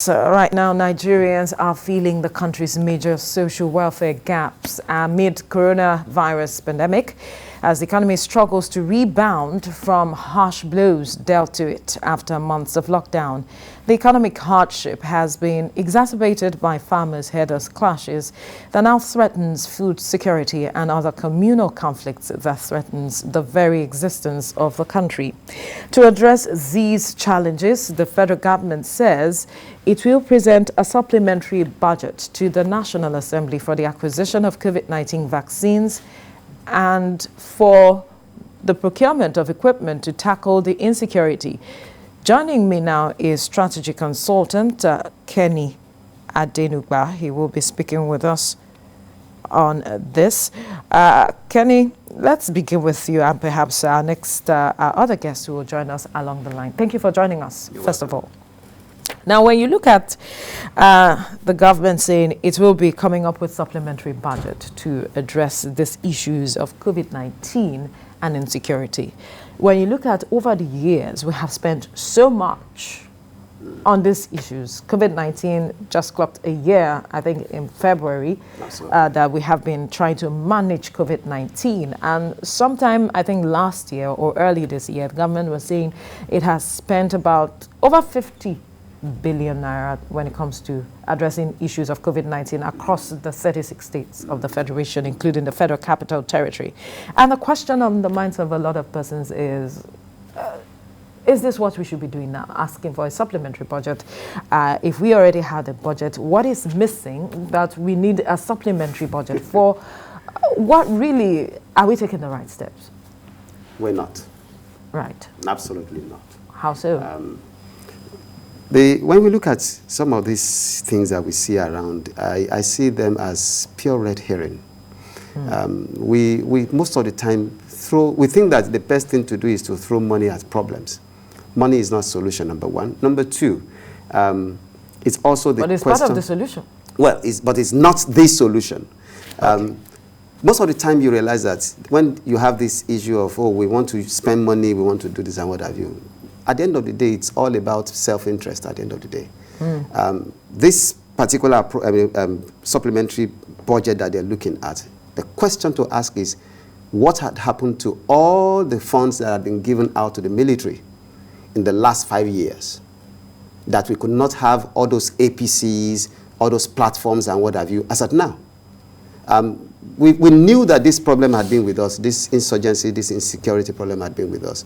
So right now, Nigerians are feeling the country's major social welfare gaps amid coronavirus pandemic as the economy struggles to rebound from harsh blows dealt to it after months of lockdown. The economic hardship has been exacerbated by farmers-herders clashes that now threatens food security and other communal conflicts that threatens the very existence of the country. To address these challenges, the federal government says it will present a supplementary budget to the National Assembly for the acquisition of COVID-19 vaccines and for the procurement of equipment to tackle the insecurity. Joining me now is strategy consultant Kenny Adenugba. He will be speaking with us on this. Kenny, let's begin with you and perhaps our next our other guests who will join us along the line. Thank you for joining us, first of all. Now, when you look at the government saying it will be coming up with supplementary budget to address these issues of COVID-19 and insecurity, when you look at over the years, we have spent so much on these issues. COVID-19 just clocked a year, I think in February, that we have been trying to manage COVID-19. And sometime, I think last year or early this year, the government was saying it has spent about over 50 billion naira when it comes to addressing issues of COVID-19 across the 36 states of the Federation, including the Federal Capital Territory. And the question on the minds of a lot of persons is this what we should be doing now, asking for a supplementary budget? If we already had a budget, what is missing that we need a supplementary budget for? What really, are we taking the right steps? We're not. Right. Absolutely not. How so? When we look at some of these things that we see around, I see them as pure red herring. We most of the time we think that the best thing to do is to throw money at problems. Money is not solution, number one. Number two, it's also the question. But it's part of the solution. Well, but it's not the solution. Okay. Most of the time you realize that when you have this issue of, oh, we want to spend money, we want to do this and what have you, at the end of the day, it's all about self-interest at the end of the day. This particular supplementary budget that they're looking at, the question to ask is, what had happened to all the funds that had been given out to the military in the last 5 years? That we could not have all those APCs, all those platforms and what have you, as at now. We knew that this problem had been with us, this insurgency, this insecurity problem had been with us.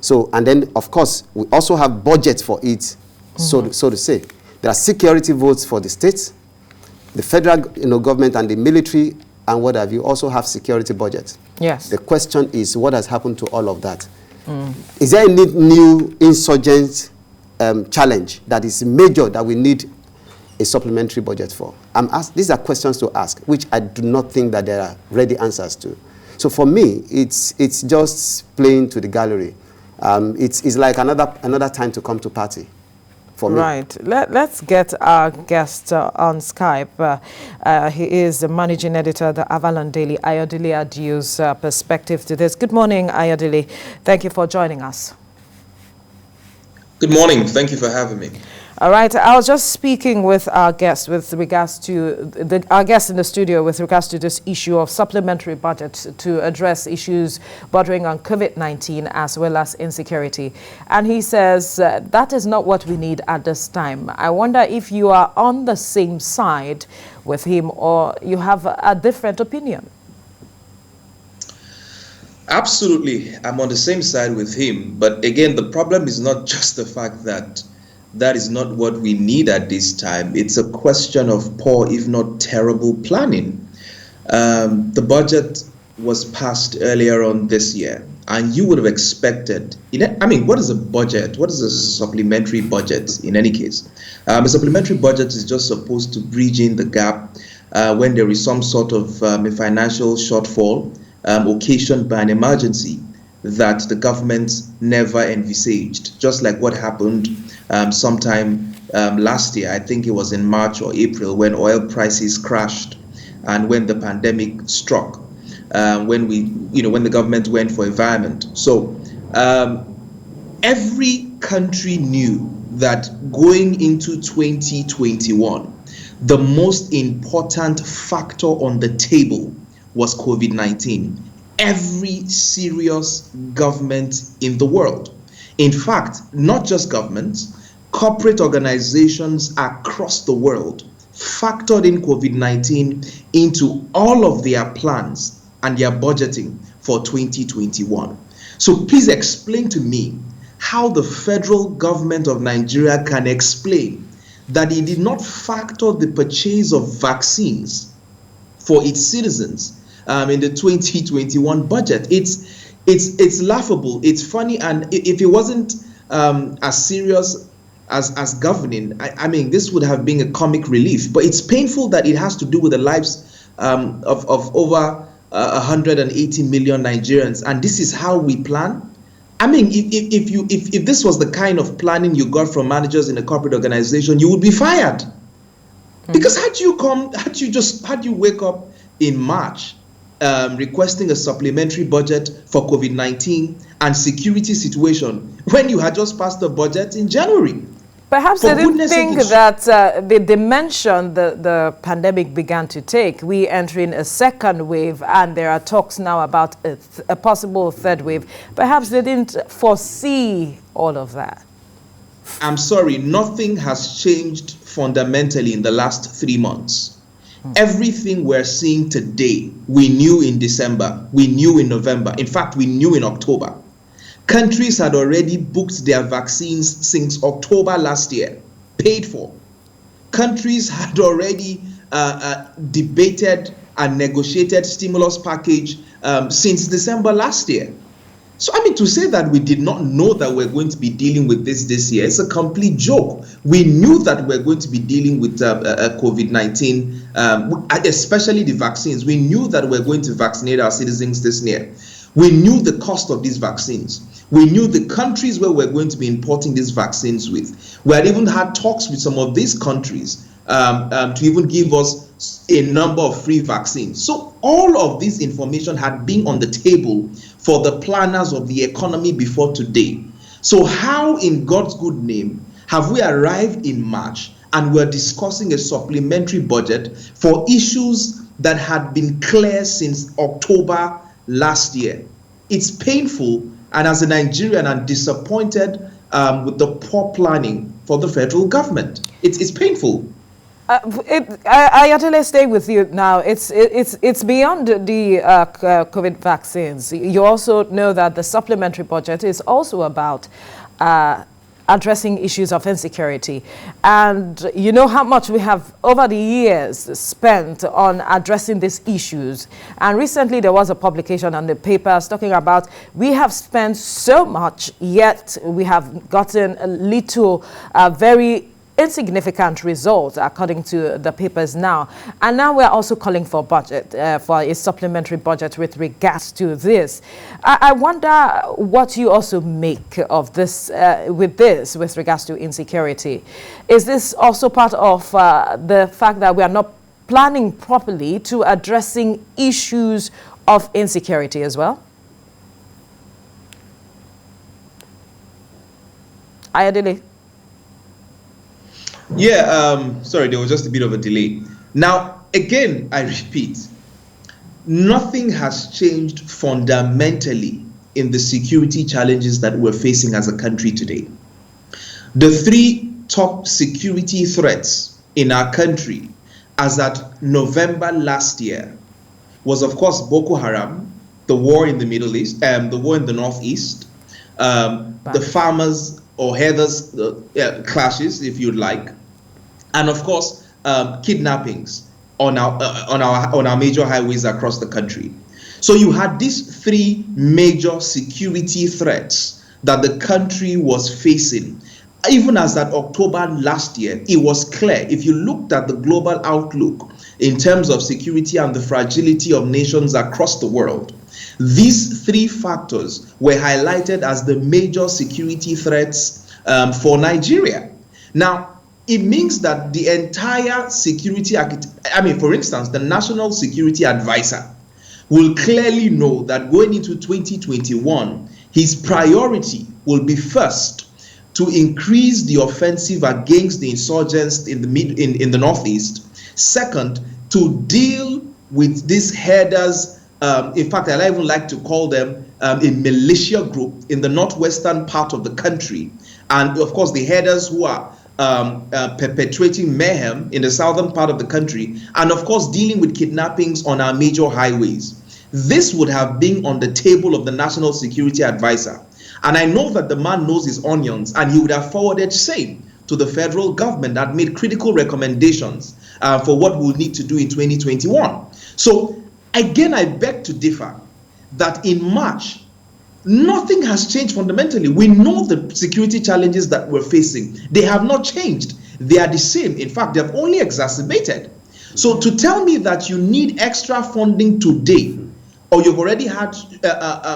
So, and then, of course, we also have budget for it, so to say. There are security votes for the states, the federal government and the military, and what have you, also have security budget. Yes. The question is, what has happened to all of that? Is there any new insurgent challenge that is major that we need a supplementary budget for? These are questions to ask, which I do not think that there are ready answers to. So for me, it's just playing to the gallery. It's like another time to come to party for me. Right. Let's get our guest on Skype. He is the managing editor of the Avalon Daily. Ayodele Adio's perspective to this. Good morning, Ayodele. Thank you for joining us. Good morning. Thank you for having me. All right. I was just speaking with our guest with regards to our guest in the studio with regards to this issue of supplementary budget to address issues bordering on COVID-19 as well as insecurity. And he says that is not what we need at this time. I wonder if you are on the same side with him or you have a different opinion. Absolutely. I'm on the same side with him. But again, the problem is not just the fact that that is not what we need at this time. It's a question of poor, if not terrible, planning. The budget was passed earlier on this year, and you would have expected, what is a budget? What is a supplementary budget in any case? A supplementary budget is just supposed to bridge in the gap when there is some sort of a financial shortfall occasioned by an emergency that the government never envisaged, just like what happened sometime last year. I think it was in March or April when oil prices crashed and when the pandemic struck, when the government went for environment. So every country knew that going into 2021, the most important factor on the table was COVID-19. Every serious government in the world, in fact, not just governments, corporate organizations across the world factored in COVID-19 into all of their plans and their budgeting for 2021. So please explain to me how the federal government of Nigeria can explain that it did not factor the purchase of vaccines for its citizens in the 2021 budget. It's laughable, it's funny, and if it wasn't as serious as governing, I mean, this would have been a comic relief. But it's painful that it has to do with the lives of over 180 million Nigerians, and this is how we plan. I mean, if this was the kind of planning you got from managers in a corporate organization, you would be fired. Because how do you wake up in March requesting a supplementary budget for COVID-19 and security situation when you had just passed the budget in January? Perhaps they didn't think that the dimension the pandemic began to take, we entering a second wave, and there are talks now about a possible third wave. Perhaps they didn't foresee all of that. I'm sorry, nothing has changed fundamentally in the last 3 months. Everything we're seeing today, we knew in December, we knew in November, in fact, we knew in October. Countries had already booked their vaccines since October last year, paid for. Countries had already debated and negotiated stimulus package since December last year. So, I mean, to say that we did not know that we're going to be dealing with this year, it's a complete joke. We knew that we're going to be dealing with COVID-19, especially the vaccines. We knew that we're going to vaccinate our citizens this year. We knew the cost of these vaccines. We knew the countries where we're going to be importing these vaccines with. We had even had talks with some of these countries to even give us a number of free vaccines. So all of this information had been on the table for the planners of the economy before today. So how, in God's good name, have we arrived in March and we're discussing a supplementary budget for issues that had been clear since October last year? It's painful, and as a Nigerian, I'm disappointed with the poor planning for the federal government. It's painful. I utterly stay with you now. It's beyond the COVID vaccines. You also know that the supplementary budget is also about addressing issues of insecurity. And you know how much we have over the years spent on addressing these issues. And recently there was a publication on the papers talking about we have spent so much, yet we have gotten a little, very insignificant results, according to the papers now. And now we're also calling for budget, for a supplementary budget with regards to this. I wonder what you also make of this, with regards to insecurity. Is this also part of the fact that we are not planning properly to addressing issues of insecurity as well? Ayodele. Yeah, sorry, there was just a bit of a delay. Now, again, I repeat, nothing has changed fundamentally in the security challenges that we're facing as a country today. The 3 top security threats in our country as at November last year was, of course, Boko Haram, the war in the Middle East, the war in the Northeast, the farmers or herders clashes, if you'd like, and of course kidnappings on our major highways across the country. So you had these 3 major security threats that the country was facing. Even as at October last year, it was clear. If you looked at the global outlook in terms of security and the fragility of nations across the world, these 3 factors were highlighted as the major security threats for Nigeria. Now, it means that the entire security, for instance, the National Security Advisor will clearly know that going into 2021, his priority will be first to increase the offensive against the insurgents in the Northeast. Second, to deal with these herders. In fact, I even like to call them a militia group in the northwestern part of the country. And of course, the herders who are perpetrating mayhem in the southern part of the country. And of course, dealing with kidnappings on our major highways. This would have been on the table of the National Security Advisor. And I know that the man knows his onions, and he would have forwarded same to the federal government that made critical recommendations for what we'll need to do in 2021. So again, I beg to differ that in March, nothing has changed fundamentally. We know the security challenges that we're facing. They have not changed. They are the same. In fact, they've only exacerbated. So to tell me that you need extra funding today, or you've already had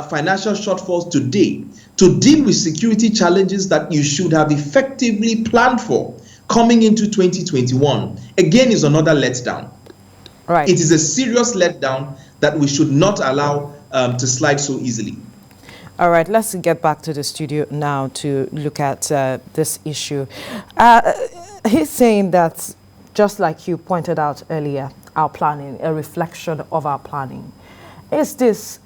financial shortfalls today to deal with security challenges that you should have effectively planned for coming into 2021, again, is another letdown. Right. It is a serious letdown that we should not allow to slide so easily. All right, let's get back to the studio now to look at this issue. He's saying that, just like you pointed out earlier, our planning, a reflection of our planning. Does this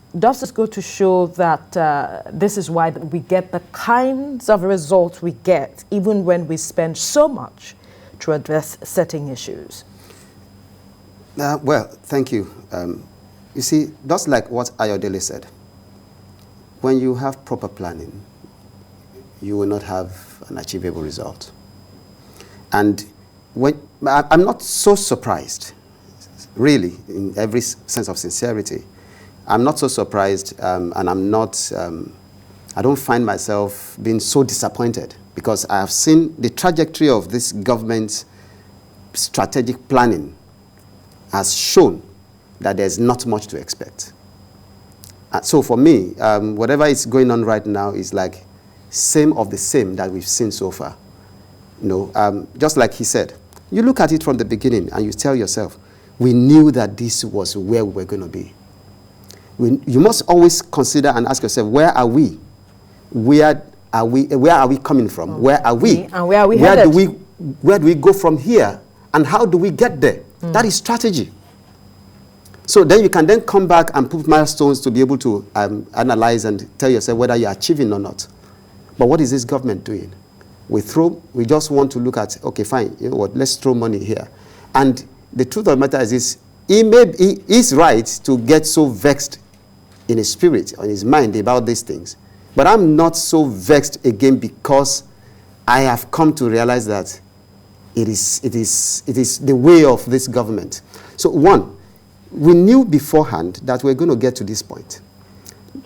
go to show that this is why we get the kinds of results we get, even when we spend so much to address certain issues? Well, thank you. You see, just like what Ayodele said, when you have proper planning, you will not have an achievable result. And I'm not so surprised, really, in every sense of sincerity. I'm not so surprised, and I don't find myself being so disappointed, because I have seen the trajectory of this government's strategic planning has shown that there's not much to expect. So for me, whatever is going on right now is like same of the same that we've seen so far. You know, just like he said, you look at it from the beginning and you tell yourself, we knew that this was where we were going to be. You must always consider and ask yourself, where are we? Where are we coming from? Where are we? And where are we headed? Where do we go from here? And how do we get there? That is strategy. So then you can then come back and put milestones to be able to analyze and tell yourself whether you're achieving or not. But what is this government doing? We just want to look at, okay, fine, you know what, let's throw money here. And the truth of the matter is this, he is right to get so vexed in his spirit, or in his mind about these things. But I'm not so vexed again, because I have come to realize that it is the way of this government. So one, we knew beforehand that we're going to get to this point.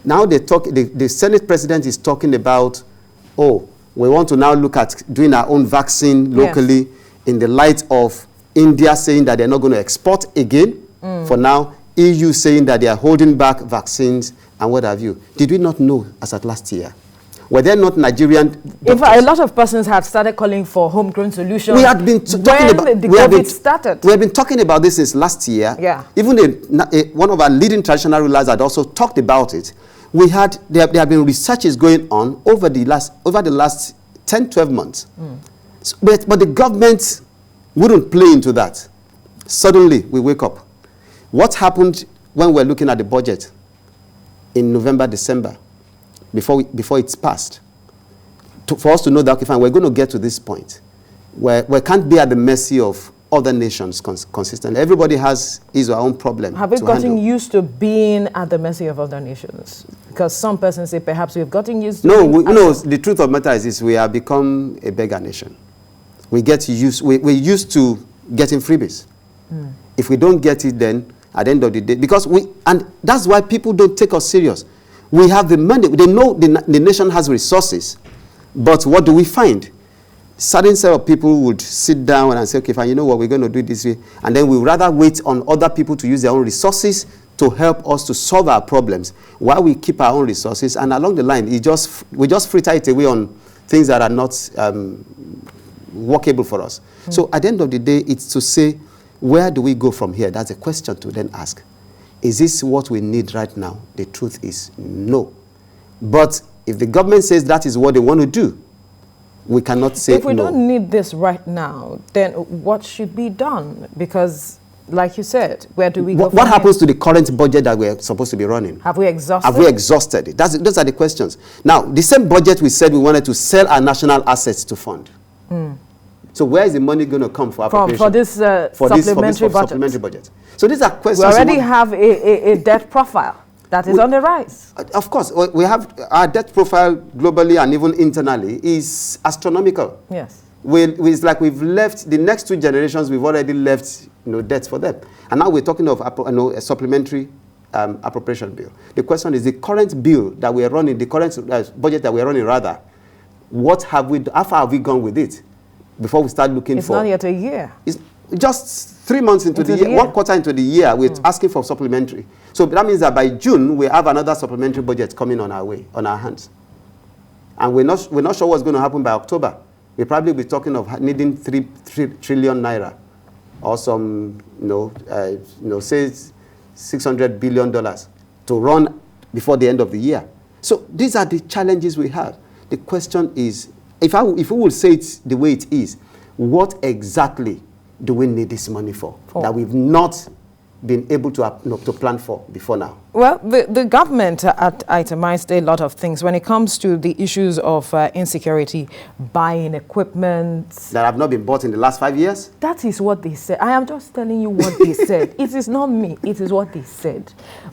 Now the Senate president is talking about, oh, we want to now look at doing our own vaccine locally, yes, in the light of India saying that they're not going to export again. For now, EU saying that they are holding back vaccines and what have you. Did we not know as at last year? Were there not Nigerian doctors? In fact, a lot of persons had started calling for homegrown solutions. We had been talking about the COVID started. We have been talking about this since last year. Yeah. Even one of our leading traditional rulers had also talked about it. There have been researches going on over the last 10, 12 months. So, but the government wouldn't play into that. Suddenly, we wake up. What happened when we're looking at the budget in November, December, before it's passed? For us to know that, okay, fine, we're going to get to this point where we can't be at the mercy of other nations consistently. Everybody has his or her own problem. Have we gotten used to being at the mercy of other nations? Because some persons say perhaps we've gotten used to the truth of the matter is this: we have become a beggar nation. We're used to getting freebies. If we don't get it, then at the end of the day, and that's why people don't take us serious. We have the money. They know the nation has resources, but what do we find? Certain set of people would sit down and say, okay, fine, you know what, we're going to do it this way. And then we'd rather wait on other people to use their own resources to help us to solve our problems, while we keep our own resources. And along the line, we just fritter it away on things that are not workable for us. So at the end of the day, it's to say, where do we go from here? That's a question to then ask. Is this what we need right now? The truth is no. But if the government says that is what they want to do, we cannot say no. If we don't need this right now, then what should be done? Because, like you said, where do we go from What happens here? to the current budget that we're supposed to be running? Have we exhausted? Have we exhausted it? Those are the questions. Now, the same budget we said we wanted to sell our national assets to fund. So where is the money going to come for appropriation? For this supplementary budget? Supplementary budget. So these are questions. We already have a debt profile that is on the rise. Of course, we have our debt profile globally and even internally is astronomical. Yes. It's like we've left the next 2 generations. We've already left, debt for them, and now we're talking of a supplementary appropriation bill. The question is the current bill that we are running, the current budget that we are running, rather. What have we? How far have we gone with it before we start looking It's for? not yet a year. It's just 3 months into the year, 1 quarter into the year, we're asking for supplementary. So that means that by June, we have another supplementary budget coming on our way, on our hands. And we're not sure what's going to happen by October. We'll probably be talking of needing 3 trillion naira or some, say $600 billion to run before the end of the year. So these are the challenges we have. The question is, if we will say it the way it is, what exactly do we need this money for that we've not been able to plan for before now? Well, the government itemized a lot of things when it comes to the issues of insecurity, buying equipment. That have not been bought in the last 5 years? That is what they said. I am just telling you what they said. It is not me. It is what they said.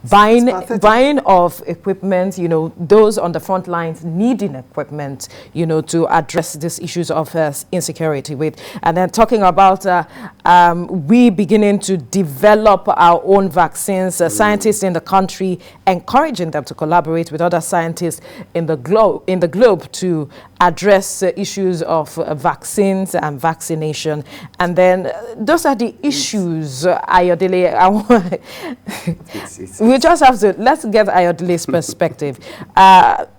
Buying of equipment, those on the front lines needing equipment, to address these issues of insecurity with. And then talking about we beginning to develop our own vaccines, scientists in the country encouraging them to collaborate with other scientists in the globe to address issues of vaccines and vaccination. And then those are the issues, Ayodele. We just have to, let's get Ayodele's perspective.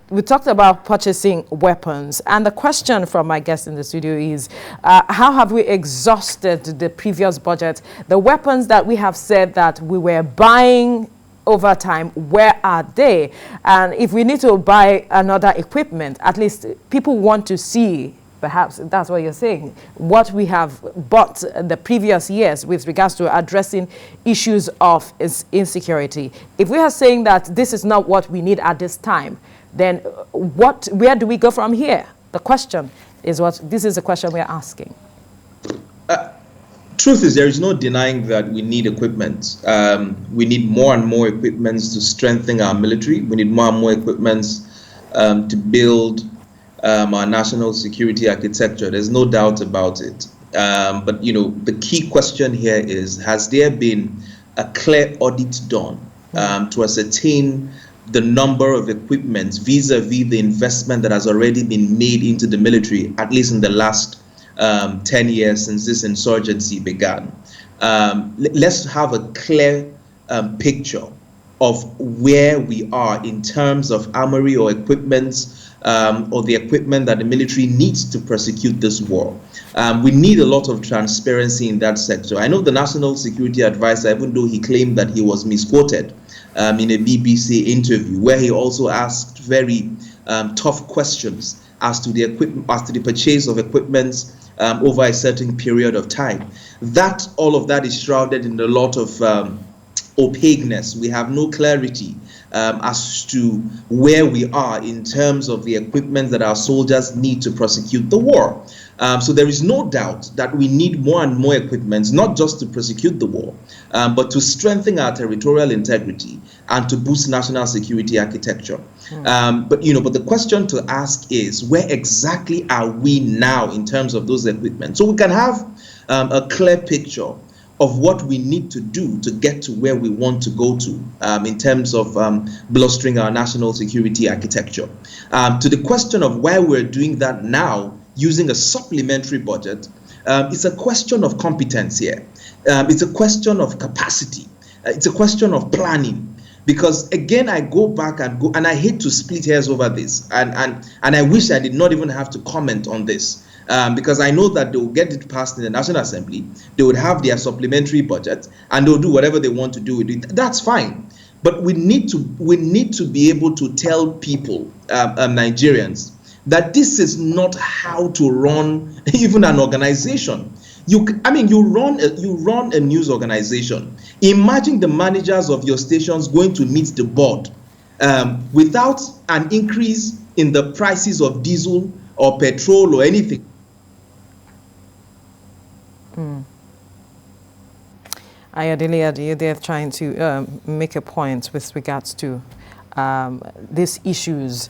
We talked about purchasing weapons, and the question from my guest in the studio is, how have we exhausted the previous budget? The weapons that we have said that we were buying over time, where are they? And if we need to buy another equipment, at least people want to see, perhaps that's what you're saying, what we have bought the previous years with regards to addressing issues of insecurity. If we are saying that this is not what we need at this time, then where do we go from here? The question is this is the question we're asking. Truth is, there is no denying that we need equipment. We need more and more equipment to strengthen our military. We need more and more equipment to build our national security architecture. There's no doubt about it. But the key question here is: has there been a clear audit done to ascertain the number of equipment vis-a-vis the investment that has already been made into the military, at least in the last 10 years since this insurgency began? Let's have a clear picture of where we are in terms of armory or equipment, or the equipment that the military needs to prosecute this war. We need a lot of transparency in that sector. I know the National Security Advisor, even though he claimed that he was misquoted in a BBC interview, where he also asked very tough questions as to the purchase of equipment over a certain period of time. All of that is shrouded in a lot of opaqueness. We have no clarity as to where we are in terms of the equipment that our soldiers need to prosecute the war. So there is no doubt that we need more and more equipment, not just to prosecute the war, but to strengthen our territorial integrity and to boost national security architecture. But the question to ask is, where exactly are we now in terms of those equipment? So we can have a clear picture of what we need to do to get to where we want to go to in terms of bolstering our national security architecture. To the question of why we're doing that now using a supplementary budget, it's a question of competence here. It's a question of capacity. It's a question of planning. Because again, I go back and I hate to split hairs over this, and I wish I did not even have to comment on this, because I know that they will get it passed in the National Assembly. They would have their supplementary budget, and they'll do whatever they want to do with it. That's fine, but we need to be able to tell people, Nigerians, that this is not how to run even an organization. You run a news organization. Imagine the managers of your stations going to meet the board without an increase in the prices of diesel or petrol or anything. Ayodele, they're trying to make a point with regards to these issues.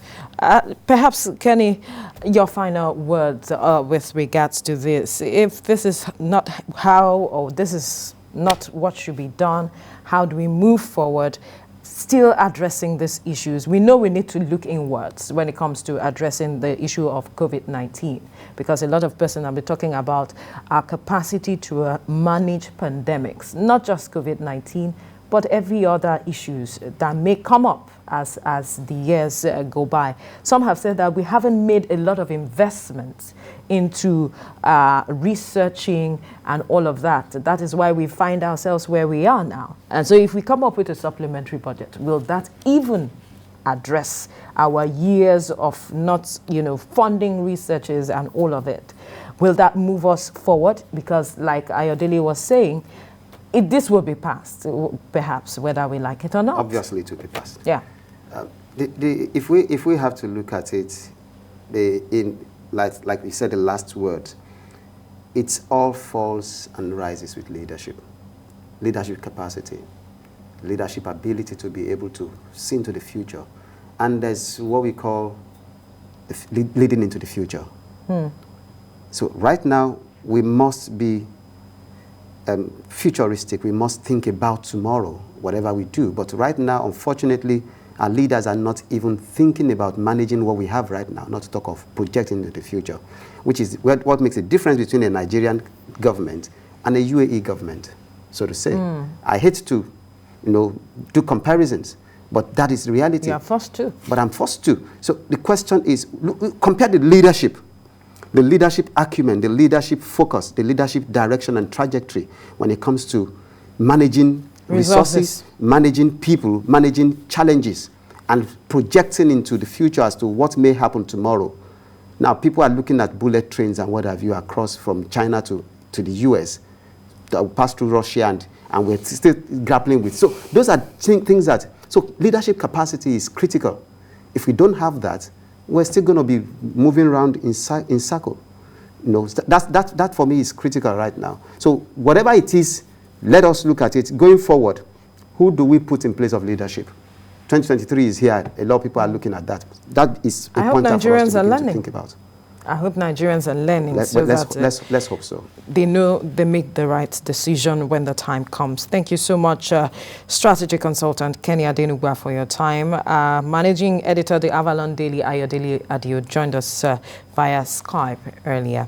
Perhaps, Kenny, your final words with regards to this. If this is not how, or this is not what should be done, how do we move forward still addressing these issues? We know we need to look inwards when it comes to addressing the issue of COVID-19, because a lot of persons have been talking about our capacity to manage pandemics, not just COVID-19, but every other issues that may come up as the years go by. Some have said that we haven't made a lot of investments into researching and all of that. That is why we find ourselves where we are now. And so if we come up with a supplementary budget, will that even address our years of not, funding researches and all of it? Will that move us forward? Because like Ayodele was saying, this will be passed, perhaps, whether we like it or not. Obviously, it will be passed. Yeah. If we have to look at it, like you said, the last word, it all falls and rises with leadership capacity, leadership ability to be able to see into the future, and there's what we call leading into the future. So right now we must be futuristic. We must think about tomorrow, whatever we do. But right now, unfortunately, our leaders are not even thinking about managing what we have right now, not to talk of projecting into the future, which is what makes a difference between a Nigerian government and a UAE government, so to say. I hate to, do comparisons, but that is the reality. You're forced to. But I'm forced to. So the question is, compare the leadership acumen, the leadership focus, the leadership direction and trajectory when it comes to managing resources, managing people, managing challenges, and projecting into the future as to what may happen tomorrow. Now, people are looking at bullet trains and what have you across from China to the US, that will pass through Russia, and we're still grappling with. So those are things that, so leadership capacity is critical. If we don't have that, we're still going to be moving around in circle. That for me is critical right now. So whatever it is, let us look at it. Going forward, who do we put in place of leadership? 2023 is here. A lot of people are looking at that. That is a point for us to think about. I hope Nigerians are learning. Let's hope so. They know they make the right decision when the time comes. Thank you so much, strategy consultant Kenny Adenugba, for your time. Managing editor, the Avalon Daily, Ayodele Adio, joined us via Skype earlier.